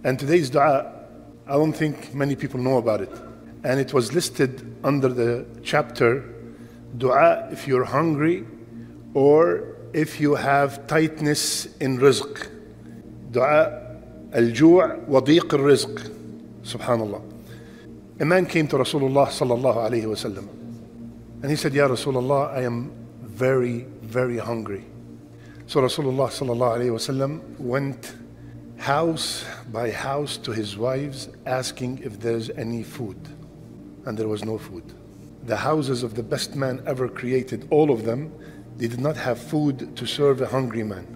And today's dua, I don't think many people know about it. And it was listed under the chapter, dua if you're hungry or if you have tightness in rizq. Dua al-ju' wa diq al-rizq. Subhanallah. A man came to Rasulullah sallallahu alayhi wa sallam. And he said, Ya Rasulullah, I am very, very hungry. So Rasulullah sallallahu alayhi wa sallam went house by house to his wives asking if there's any food. And there was no food. The houses of the best man ever created, all of them, they did not have food to serve a hungry man.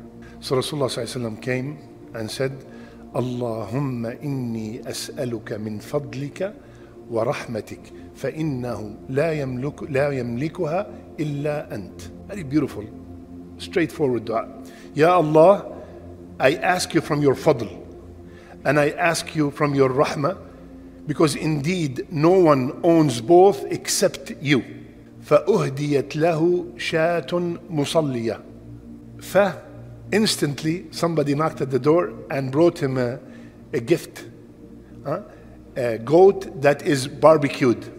So Rasulullah sallallahu alayhi wa sallam came and said, Allahumma inni as'aluka min fadlika wa rahmatik فإنه لا يملكها إلا أنت. Very beautiful, straightforward dua. Ya Allah, I ask you from your fadl and I ask you from your rahmah, because indeed no one owns both except you. فأهديت له شاة مصلية. Instantly somebody knocked at the door and brought him a gift, a goat that is barbecued.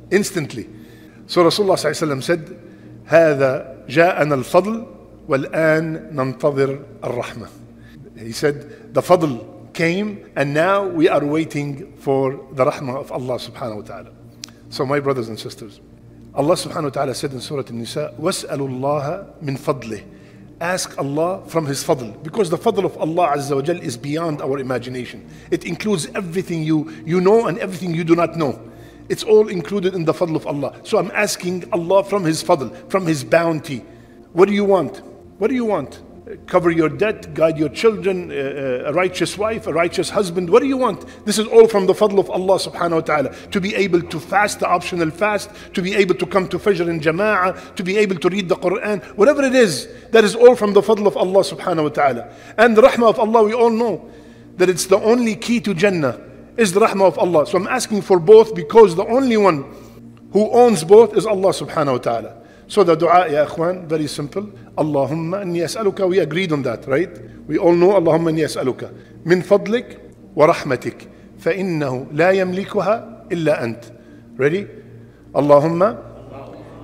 Instantly. So Rasulullah ﷺ said, هذا جاءنا الفضل والآن ننتظر الرحمة. He said, the fadl came and now we are waiting for the rahmah of Allah subhanahu wa ta'ala. So my brothers and sisters, Allah subhanahu wa ta'ala said in Surah An-Nisa, وَاسْأَلُوا اللَّهَ مِنْ فَضْلِهِ. Ask Allah from His fadl, because the fadl of Allah Azza wa Jal is beyond our imagination. It includes everything you know and everything you do not know. It's all included in the fadl of Allah. So I'm asking Allah from His fadl, from His bounty. What do you want? What do you want? Cover your debt, guide your children, a righteous wife, a righteous husband. What do you want? This is all from the fadl of Allah subhanahu wa ta'ala. To be able to fast the optional fast, to be able to come to Fajr in Jama'ah, to be able to read the Quran, whatever it is, that is all from the fadl of Allah subhanahu wa ta'ala. And the rahmah of Allah, we all know that it's the only key to Jannah, is the rahmah of Allah. So I'm asking for both, because the only one who owns both is Allah subhanahu wa ta'ala. So the dua, ya akhwan, very simple. Allahumma inni as'aluka, we agreed on that, right? We all know Allahumma inni as'aluka min fadlik wa rahmatik fa innahu la yamlikuha illa ant. Ready? Allahumma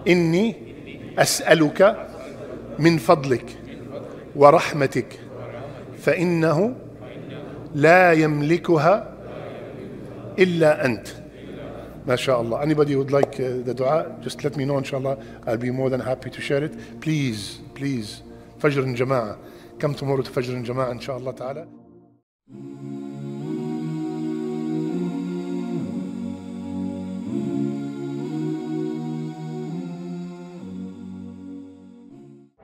inni as'aluka min fadlik wa rahmatik fa innahu la yamlikuha illa ant. MashaAllah. Anybody would like the dua, just let me know, inshallah. I'll be more than happy to share it. Please, please, Fajr in Jama'ah. Come tomorrow to Fajr in Jama'ah, inshallah ta'ala.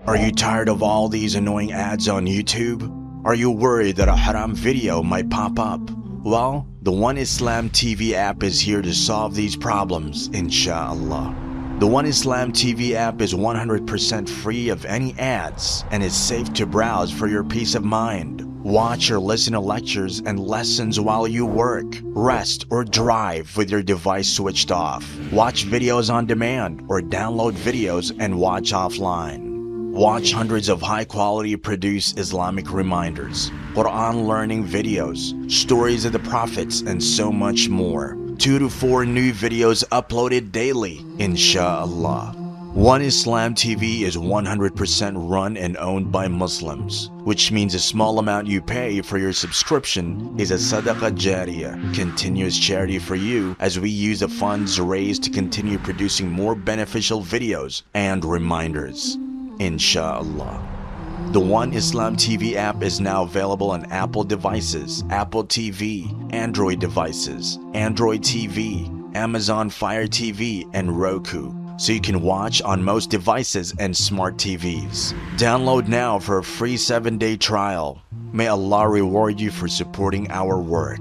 Are you tired of all these annoying ads on YouTube? Are you worried that a haram video might pop up? Well, the One Islam TV app is here to solve these problems, inshallah. The One Islam TV app is 100% free of any ads and is safe to browse for your peace of mind. Watch or listen to lectures and lessons while you work, rest, or drive with your device switched off. Watch videos on demand or download videos and watch offline. Watch hundreds of high-quality produced Islamic reminders, Quran learning videos, stories of the prophets, and so much more. 2 to 4 new videos uploaded daily, inshallah. One Islam TV is 100% run and owned by Muslims, which means a small amount you pay for your subscription is a sadaqah jariyah, continuous charity for you, as we use the funds raised to continue producing more beneficial videos and reminders, inshallah. The One Islam TV app is now available on Apple devices, Apple TV, Android devices, Android TV, Amazon Fire TV, and Roku, so you can watch on most devices and smart TVs. Download now for a free 7-day trial. May Allah reward you for supporting our work.